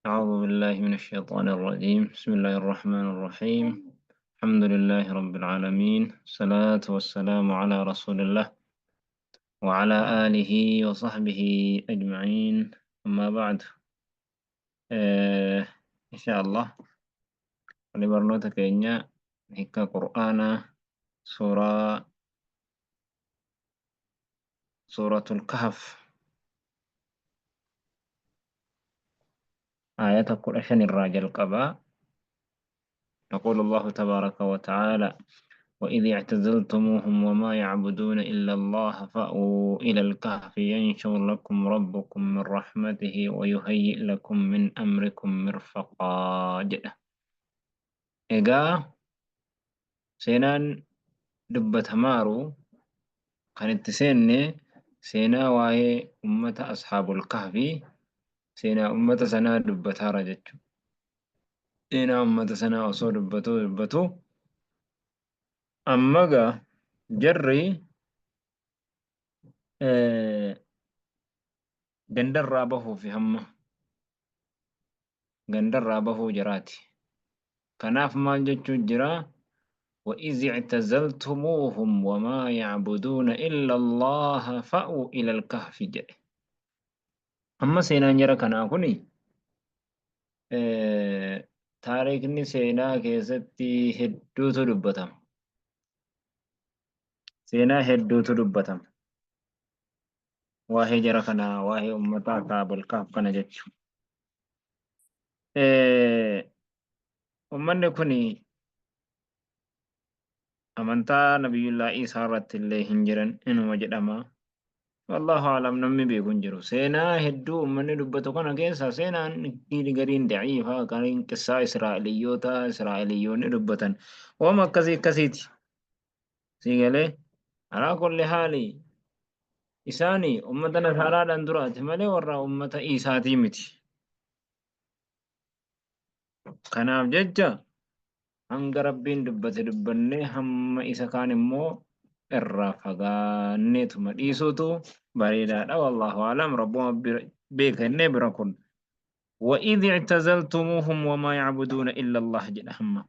أعوذ بالله من الشيطان الرجيم بسم الله الرحمن الرحيم الحمد لله رب العالمين الصلاة والسلام على رسول الله وعلى آله وصحبه أجمعين أما بعد آه إن شاء الله ولبرنوتا كينيا هكا قرآن سورة الكهف آية قرآن الراجل قبا يقول الله تبارك وتعالى وإذ اعتزلتموهم وما يعبدون إلا الله فأووا إلى الكهف ينشر لكم ربكم من رحمته ويهيئ لكم من أمركم مرفقا جدا إيجا سينان دبت مارو كانت سينة سينا واهي أمة أصحاب الكهف سينا أمة سنا دبتها رجت سينا أمة سنا أصو دبتو أمّا جرّي gandarraa bahuuf hamma gandarraa bahuu jiraati. Kanaaf maal jechuun jira وإذ اعتزلتموهم وما يعبدون إلا الله فأووا إلى الكهف jedhe. Amma seenaan jara kanaa kuni taariikni seenaa keessatti hedduutu dubbatama. Seenaa hedduutu dubbatama. Waa'ee jara kanaa, waa'ee uummata Ashaabul Kahf kana jechuudha. Uummanni kuni amantaa Nabiyullaa Iisaa irratti illee hin jiran inuma jedhama. Wallahu a'lam namni beeku hin jiru. Seenaa hedduu uummanni dubbatu kana keessa seenaan gariin daciifaa gariin qissaa Israa'eliyyoonni dubbatan waama akkasiiti. Sii galee alaa kulli haali isaanii uummata Nasaaraadhaan duraati malee warra uummata Iisaatii miti. Kanaaf jecha hanga rabbiin dubbate dubbannee hamma isa kaan immoo irraa fagaanneetuma dhiisuutu bareedaadha. Wallahu a'lam rabbuma beeka innee bira kun. وإذ اعتزلتموهم وما يعبدون إلا الله جل همّا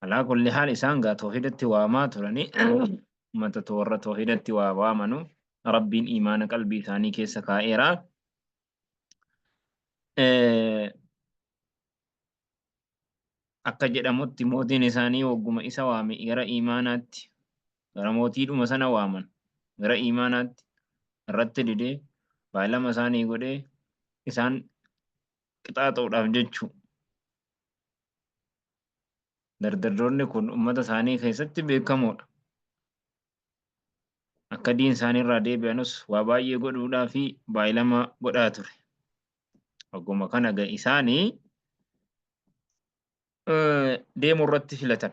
على كل حال إسان قا توحيدت وما ترني متى تور توحيدت وامنوا ربين إيمان قلبي ثاني كيس كائرا akka jedhamutti mootiin isaanii wagguma isa waame gara iimaanaatti gara mootiidhuma sana waaman gara iimaanaatti irratti didee baay'ilama isaanii godhee isaan qixaaxuudhaaf jechuu dardarroonni kun ummata isaanii keessatti beekamoodha. Akka diin isaaniirraa deebi'anus waa baay'ee godhuudhaa fi baay'ilama godhaa ture. Wagguma kana isaanii deemuu irratti filatan.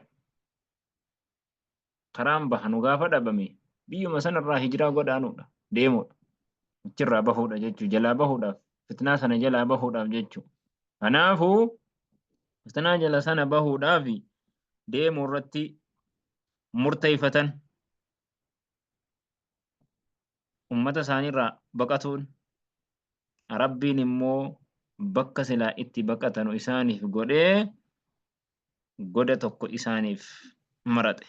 Karaan bahanu gaafa dhabame biyyuma sanarraa hijiraa godhaanuudha deemuudha. Achirraa bahuudha jechuu jalaa bahuudhaaf fitnaa sana jalaa bahuudhaaf jechuu. Kanaafuu fitnaa jala sana bahuudhaaf deemuu irratti murteeffatan. Ummata isaaniirraa baqatuun Rabbiin immoo bakka silaa itti baqatanu isaaniif godhee goda tokko isaaniif marate.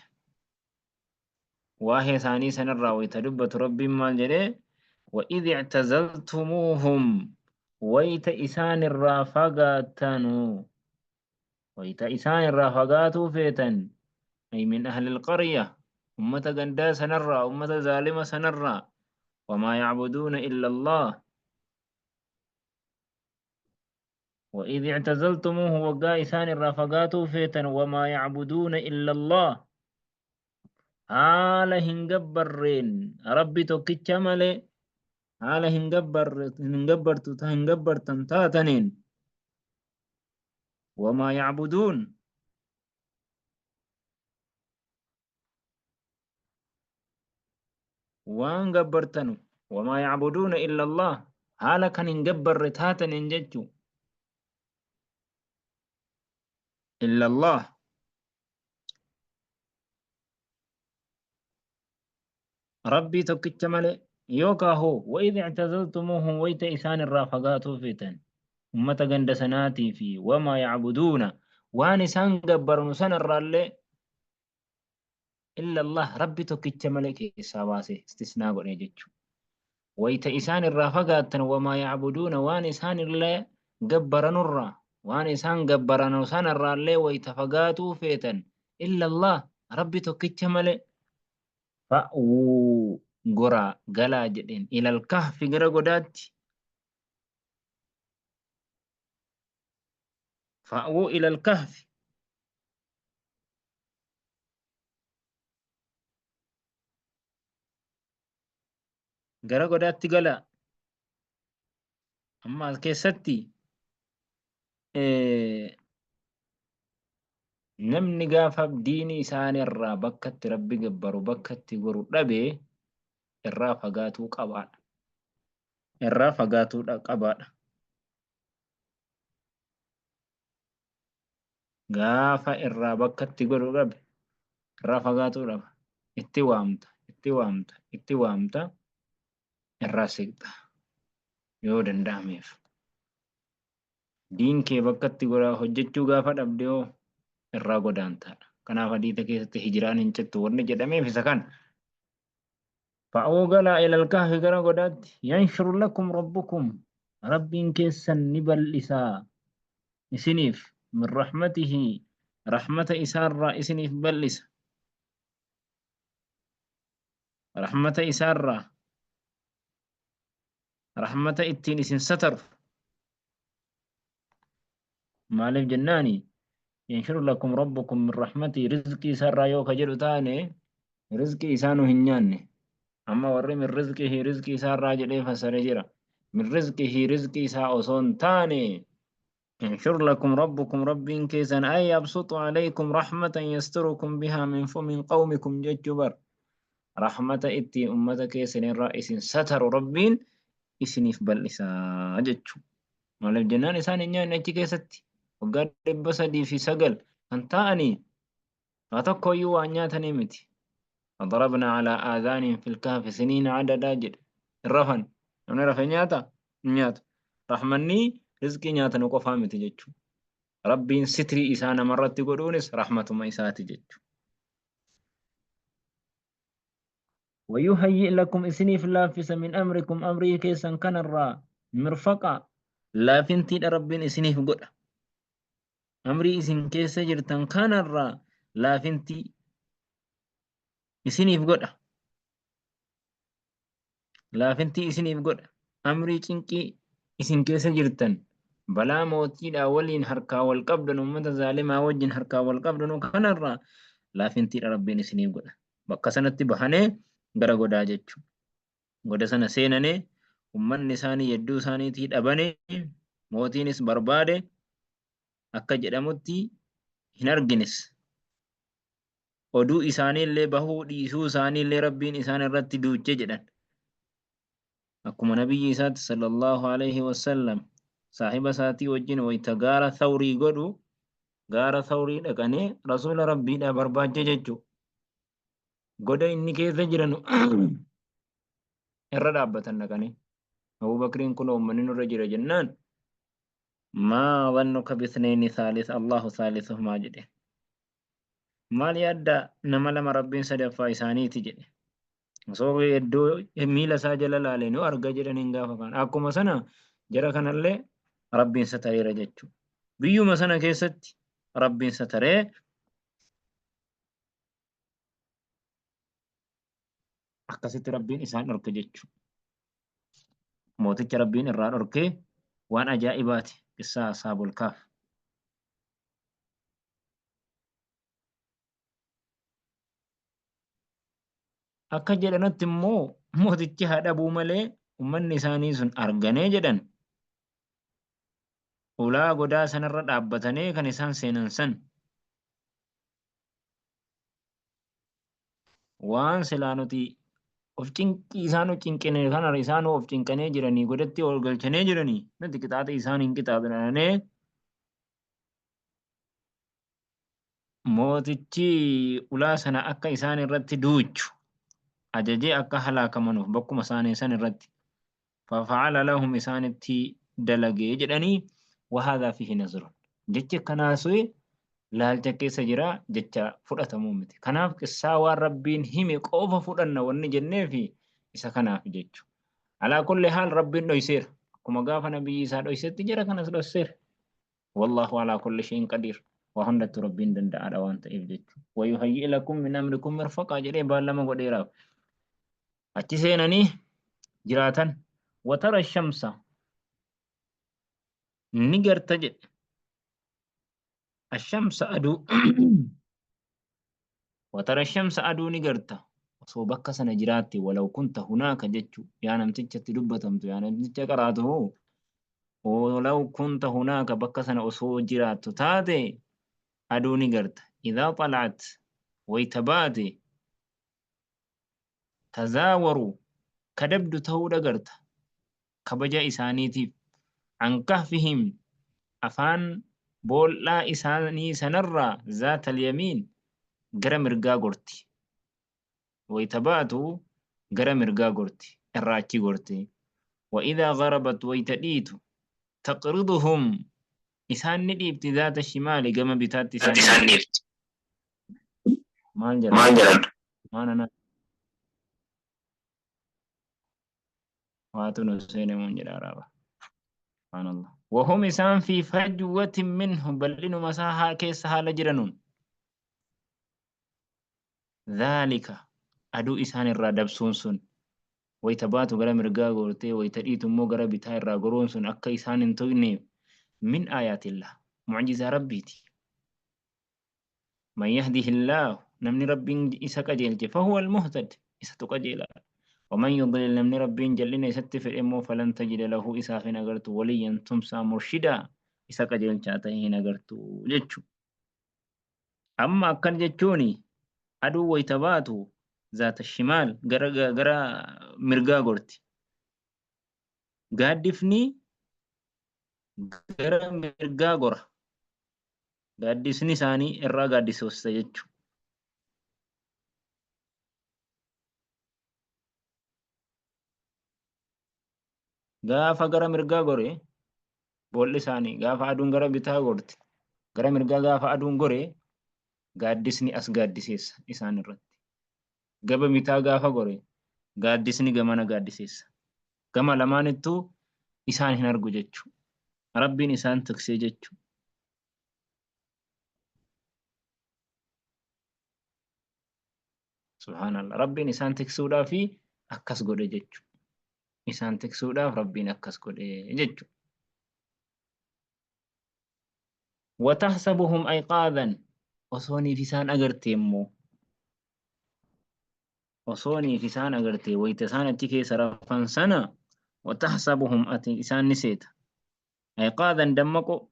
Waa'ee isaanii sanarraa wayita dubbatu Rabbiin maal jedhee وإذ اعتزلتموهم ويت إسان الرافقاتنو ويت إسان الرافقاتو فيتن أي من أهل القرية أمة قندا سنرى أمة ظالمة سنرى وما يعبدون إلا الله وإذ اعتزلتموه وقا إسان الرافقاتو فيتن وما يعبدون إلا الله حال هنقبرين ربي توكيتش مالي حال هنقبرتن تاتنين وما يعبدون وان قبرتنو وما يعبدون إلا الله حال كان هنقبر تاتنين ججو إلا الله ربي توكيتش مالي يوكا هو وإذ اعتزلتموهم ويت إسان الرافقات فيتن ummata ganda sanaatii fi wamaa yacbuduuna waan isaan gabbaranu sanarraallee illa Allah rabbi tokkicha malee keessaa baase istisnaa godhe jechuudha. Wayita isaan irraa fagaattan wamaa yacbuduuna waan isaan illee gabbaranurraa waan isaan gabbaranu sanarraallee wayita fagaatuu feetan illa Allah rabbi tokkicha malee fa'uu goraa galaa jedheen ilal kahfi gara godaatti fa'uu ilal kahfi gara godaatti galaa amma as keessatti namni gaafa diini isaanirraa bakkatti rabbi gabbaru bakkatti goru dhabee irraa fagaatuu qabaadha. Irraa fagaatuudha qabaadha. Gaafa irraa bakkatti godhu dhabe irraa fagaatuu dhaba. Itti waamta, itti waamta, itti waamta irraa siqxa yoo danda'ameef. Diin kee bakkatti godhaa hojjechuu gaafa dhabde hoo irraa godaantaadha. Kanaaf hadiisa keessatti hijiraan hin cittu wanni jedhameef isa kana. فأو قال إلى الكهف قال قدات ينشر لكم ربكم رب كيسا نبل إساء إسنيف من رحمته رحمة إسارة إسنيف بلس رحمة إسارة رحمة إتين إسن ستر مالف جناني ينشر لكم ربكم من رحمته رزقي إسارة يوكا جلو تاني رزقي إسانو هنياني أما ورّي من رزقه رزقي إساء الراجل فسرجرة من رزقه رزقي إساء أصون تاني ينشر لكم ربكم رب كيسا أي يبسط عليكم رحمة يستركم بها من قومكم ججبر رحمة إتي أمة كيسن الرئيس ستر ربين إسنيف بل إساء ججو مالف جنان إسان إنيان نجي كيستي وقال بسدي في سقل أنتاني أتكو يوا أنياتني متي فضربنا على آذانهم في الكهف سنين عددا جد الرفن أنا رفنياتا نيات رحمني رزقي نياتا نقفا متججو ربي ستري إسانا مرات تقولونس رحمة ما إساتي ججو ويهيئ لكم إسنيف لافس من أمركم أمري كيسا كان الرا مرفقا لا فنتي ربي إسنيف قد أمري إسن كيسا جرتن كان الرا لا فنتي isiniif godha laafintii isiniif godha amrii cinqii isin keessa jirtan balaa mootiidhaa waliin harkaa wal qabdan ummata zaalimaa wajjin harkaa wal qabdan kanarraa laafintiidha rabbiin isiniif godha bakka sanatti bahanee gara godaa jechuu goda sana seenanee ummanni isaanii yedduu isaaniitii dhabane mootiinis barbaade akka jedhamutti hin argines oduu isaaniillee bahuu dhiisuu isaaniillee rabbiin isaan irratti duuche jedhan akkuma nabiyyi isaatti sallallahu alaihi wasallam saahiba isaatii wajjin wayita gaara thawrii godhu gaara thawrii dhaqanee rasuula rabbiidhaa barbaache jechuu goda inni keessa jiran irra dhaabbatan dhaqanii Abubakriin kun uummanni nurra jira jennaan maa dhannuka bisnayni thaalith Allahu thaalisuhumaa jedhe maal yaadda nama lama rabbiin sadaffaa isaaniiti jedhe osoo iddoo miila isaa jala laale nu arga jedhaniin gaafa kan akkuma sana jara kanallee rabbiin satareera jechuudha biyyuma sana keessatti rabbiin sataree akkasitti rabbiin isaan dhorke jechuudha mooticha rabbiin irraa dhorkee waan ajaa'ibaati qissaa ashaabul kahf akka jedhanatti immoo mootichi hadhabuu malee ummanni isaanii sun arganee jedhan ulaa godaa sanarra dhaabbatanii kan isaan seenan san waan silaa nuti of cinqii isaan cinqine kana isaan of cinqanee jiranii godatti ol galchanii jiranii nuti qixaaxa isaan hin qixaaxanee mootichi ulaa sana akka isaan irratti duuchu ajajee akka halaakamanuuf bakkuma isaanii san irratti fafa'ala lahum isaanitti dalagee jedhanii وهذا فيه نظر جتش كناسوي laalcha keessa jira jecha fudhatamuu miti. Kanaaf qissaa waan rabbiin hime qofa fudhanna wanni jenneefi isa kanaaf jechu. Alaa kulli haal rabbiin dhoyseera. Akkuma gaafa nabiyyi isaa dhoysetti jira kanas dhoyseera. Wallahu alaa kulli shay'in qadiir. Waa hundattu rabbiin danda'aadha waan ta'eef jechu. Wayuhayyi lakum min amrikum mirfaqaa jedhee baallama godheeraaf. Achi seenanii jiraatan watara shamsa ni garta jedhe. الشمس أدو وترى الشمس أدو نقرتا وصوبك سنجراتي ولو كنت هناك جتشو يعني متجة تدبتمتو يعني متجة قراته ولو كنت هناك بك سنة أصو جراتو تاتي أدو نقرتا إذا طلعت ويتباتي تزاوروا كدبدو تهود قرتا كبجا إسانيتي عن كهفهم أفان بولا إساني سنرى ذات اليمين gara mirgaa gorti. Wayita baatu gara mirgaa gorti. Irraa achi gorti. وإذا غربت ويتديت تقرضهم إسان نديبت ذات الشمال كما بتات إسان نديبت ما انجرد ما أنا واتو نسين منجر عرابة سبحان الله وهم إسان في فجوة منه بل إنه مساحة كيسها لجرنون ذلك أدو إسان الرادب سونسون ويتباتو غرا مرغا غورتي ويتديتو مو غرا بتا الرا غرونسون أكا إسان انتويني من آيات الله معجزة ربيتي من يهده الله نمني ربي إسا قجيل فهو المهتد إسا تقجيل ومن يضلل نمني ربي جلنا يستفر إمو فلن تجد له إسا في نغرت وليا تمسى مرشدا إسا قجيل شاته نغرت جتشو أما أكن جتشوني أدو ويتباتو ذات الشمال غرا مرغا غورتي غادفني غرا مرغا غورا غادسني ساني إرا غادسوس جتشو غافا غرا مرغا غوري بولي ساني غافا أدون غرا بتا غورتي غرا مرغا غافا أدون غوري غادسني أس غادسيس إسان الرد غبا متا غافا غوري غادسني غمانا غادسيس غما لمانتو إسان هنرغو جتشو ربين إسان تكسي جتشو سبحان الله ربين إسان تكسودا في أكس غودي جتشو إسان تكسودا ربين أكس غودي جتشو وتحسبهم أيقاظا وصوني في سان أغرتي مو وصوني في سان أغرتي ويتسان التكي سرفان سنة وتحسبهم أتي إسان نسيت أيقاظا دمكو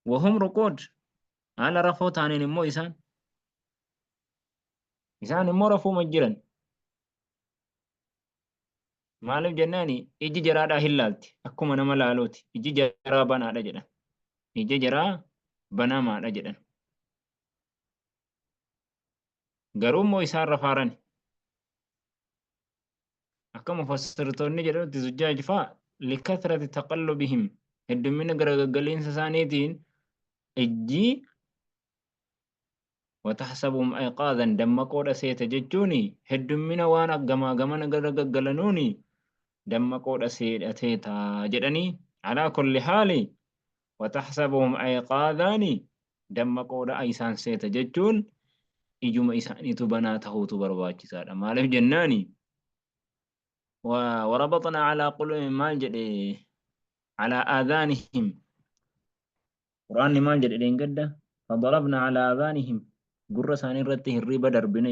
وهم ركود على رفو تانين مو إسان مو رفو مجرا مالف جناني إجي جرادا هلالتي أكما نما لالوتي إجي جرا بنا رجلا إجي جرا بنا ما رجلا قروم مو إسان رفارني أكما فسرتوني جرا زجاج فا لكثرة تقلبهم الدمين قلين سسانيتين إجي وتحسبهم أيقاظا دمقود سيت ججوني الدمين وانا قما قلنوني دمقود سيت أتيتا جدني على كل حال وتحسبهم أيقاظاني دمقود أيسان سيت ججون إجوم إساني تبناته تبرواج سادة مالف جناني وربطنا على قلوبهم مال جدي على آذانهم قرآن مال جدي لنقده فضربنا على آذانهم قرر ثاني رته الريبة دربنا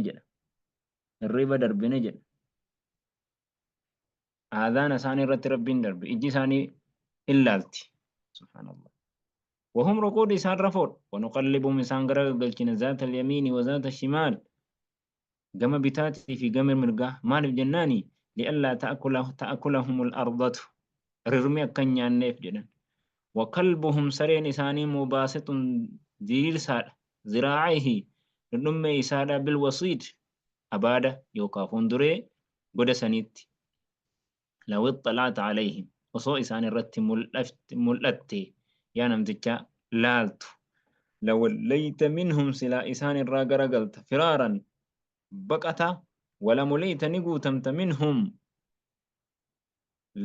جل آذان ثاني رت ربين درب إجي ثاني إلالتي سبحان الله وهم ركود إسان رفور ونقلبهم إسان قلتنا ذات اليمين وذات الشمال قم بتاتي في قمر مرقاه مال الجناني لئلا تأكلهم الأرض ررمي كنيا النيف جدا وكلبهم سرين إساني مباسط دير سال ذراعيه نمي إسادة بالوسيط أبادة يوكا فندري قد سنيت لو اطلعت عليهم osoo isaan irratti mul'atte yaa namticha laaltu lawallayta minhum silaa isaan irraa garagalta firaaran baqata wala mulita ni guutamta minhum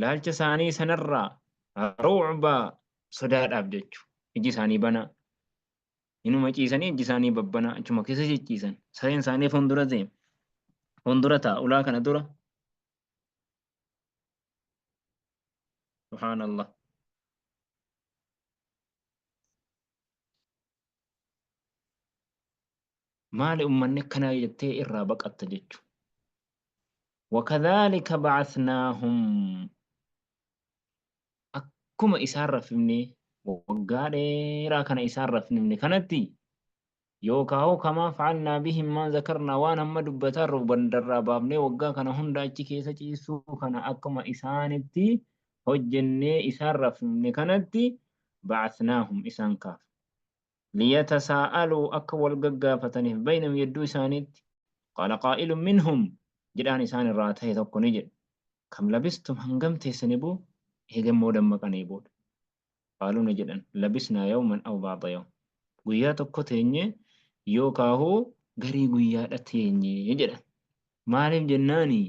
laalcha isaanii sanarraa ruucba sodaadhaaf jechu iji isaanii bana inuma ciisanii iji isaanii babbana achuma keessa cicciisan sareen isaanii fuuldura ta'a ulaa kana dura subhaanallah maali ummanni akkanaa jettee irraa baqatta jechu وكذلك بعثناهم أكما إسان رفمني وقال راكنا إسان رفمني كانتي يوكاو كما فعلنا بهم ما ذكرنا وانا ما دبتر وبندر بابني وقا كان هندا كيسا جيسو كان أكما إسانتي هجني إسان رفمني كانتي بعثناهم إسان كاف ليتساءلوا أكوال ققا فتنه بينهم يدو إسانت قال قائل منهم جدان إسان الراتي توقو نجد كم لبستم هنقم تيسنبو هيقم مودم مقانيبو قالوا نجدن لبسنا يوما أو بعض يوم قويا توقو تيني يوكاهو غري قويا تيني جدن مالف جناني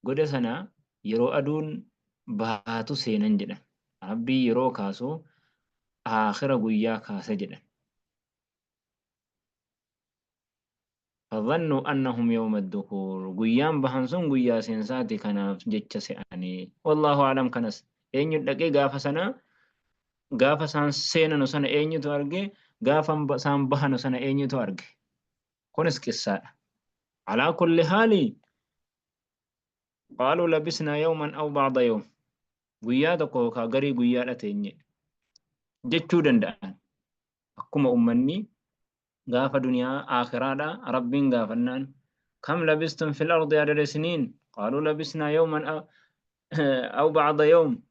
قد سنا يرو أدون باتو سينن جدن ربي يرو كاسو آخر قويا كاس جدن فظنوا أنهم يوم الدخول قيام بهنسون قيا سينساتي كان جتش سياني والله أعلم كنس أين يدقي غافة سنة غافة سان سينا نسنة أين يتوارجي غافة سان بها نسنة أين يتوارجي كونس كسا على كل حال قالوا لبسنا يوما أو بعض يوم قيا دقوكا غري قيا لتيني جتشو دندان أكما أمني غافة دنيا آخرة ربين غافنان كم لبستم في الأرض عدد سنين قالوا لبسنا يوما أو بعض يوم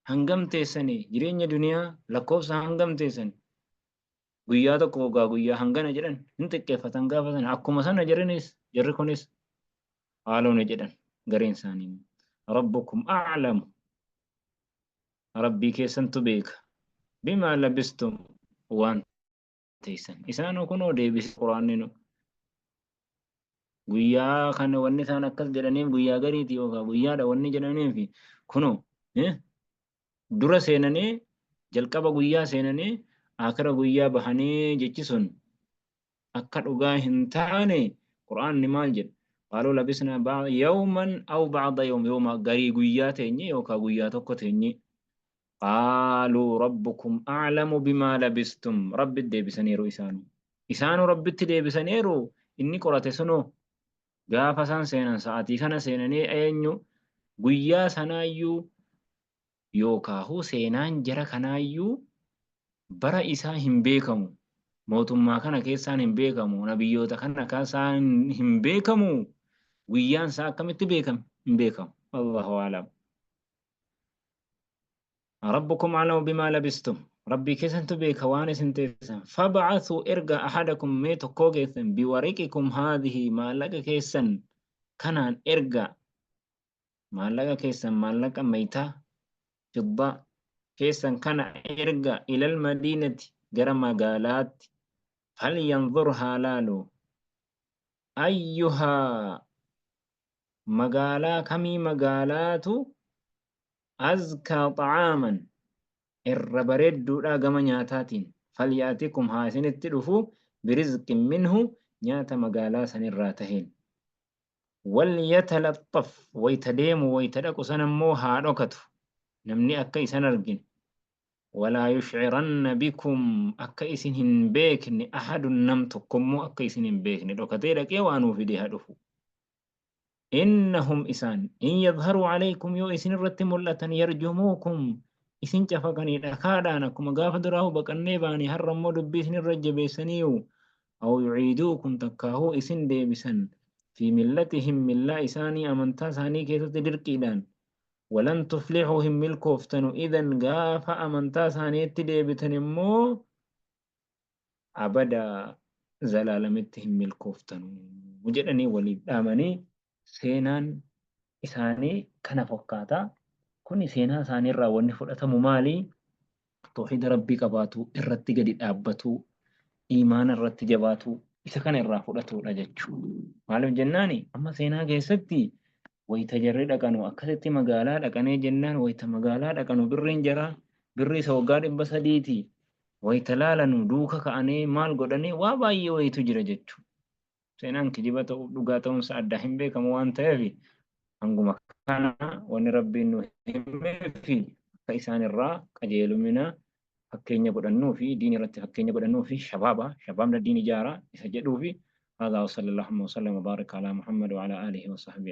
هنغم تيسني جرين دنيا لكوبس هنغم تيسن قيادة كوغا قيا هنغنا جرن انت كيف تنغافتن أكما سنة جرنيس جركونيس قالوا نجدن غرين سانين ربكم أعلم ربي كيسن تبيك بما لبستم وان تيسن إسانو كنو ديبس قرآنينو guyyaa kana wanni isaan akkas jedhaniif guyyaa gariiti yookaan guyyaadha wanni jedhaniif kunoo dura seenanii jalqaba guyyaa seenanii akira guyyaa bahanii jechi sun akka dhugaa hin taane quraanni maal jedha qaaluu labisnaa yawman aw ba'da yawma garii guyyaa teenye yookaan guyyaa tokko teenye qaaluu rabbukum a'lamu bimaa labistum rabbi deebisaniiru isaanu rabbitti deebisaniiru inni qorate sunoo gaafa san seenan sa'aatii kana seenanii eenyu guyyaa sanaayyuu yookaahu seenaan jara kanaayyuu bara isaa hin beekamu mootummaa kana keessaan hin beekamu nabiyyoota kana keessaan hin beekamu guyyaan isaa akkamitti beekame hin beekamu Allahu a'lam ربكم أعلم بما لبستم ربي كيسن تبيك وانس انتسن فبعثوا ارجع أحدكم ميتو كوغيثن بوريككم هذه ما لك كيسن كنان ارجع ما لك كيسن ما لك ميتا فضة كيسن كان ارجع إلى المدينة جرى مقالات فلينظرها لالو أيها مقالا كمي مقالات أزكى طعاما الربرد راقم نياتاتين فلياتكم هاسين التلفو برزق منه نيات مقالا سنراتهين وليتلطف ويتديم ويتدق سنمو هارokatu نمني أكي سنرقين ولا يشعرن بكم أكي سنهن بيكن أحد نمتكم أكي سنهن بيكن ركتيرك يوانو في ديها دفو إنهم إسان إن يظهروا عليكم يو إسن الرتم اللتن يرجموكم إسن جفقني أكادانكم غاف دراه بقني باني هرمو دبيسن الرجبيسنيو أو يعيدوكم تكاهو إسن ديبسن في ملتهم ملا إساني أمنتا ساني كيسة درقيدان ولن تفلحوا هم ملكوفتنو إذن غاف أمنتا ساني تديبتنمو أبدا زلالمتهم ملكوفتنو وجدني وليد آمني seenaan isaanii kana fakkaata. Kuni seenaa isaaniirraa wanni fudhatamu maali? Tawhiida rabbii qabaatu, irratti gadi dhaabbatu, imaana irratti jabaatu, isa kana irraa fudhatudha jechuudha. Maaliif jennaani amma seenaa keessatti wayita jarri dhaqanu akkasitti magaalaa dhaqanee jennaan wayita magaalaa dhaqanu birriin jara birri isa waggaa 300ti. Wayita laalanu duuka ka'anii maal godhanii waa baay'ee wayitu jira jechuudha. Seenaan kijiba ta'uu dhugaa ta'uunsa adda hin beekamu waan ta'eef hanguma kana wanni rabbiin nu himee fi akka isaan irraa qajeelumina fakkeenya godhannuu fi diin irratti fakkeenya godhannuu fi shabaabna diin ijaaraa isa jedhuu fi هذا وصلى الله وسلم وبارك على محمد وعلى آله وصحبه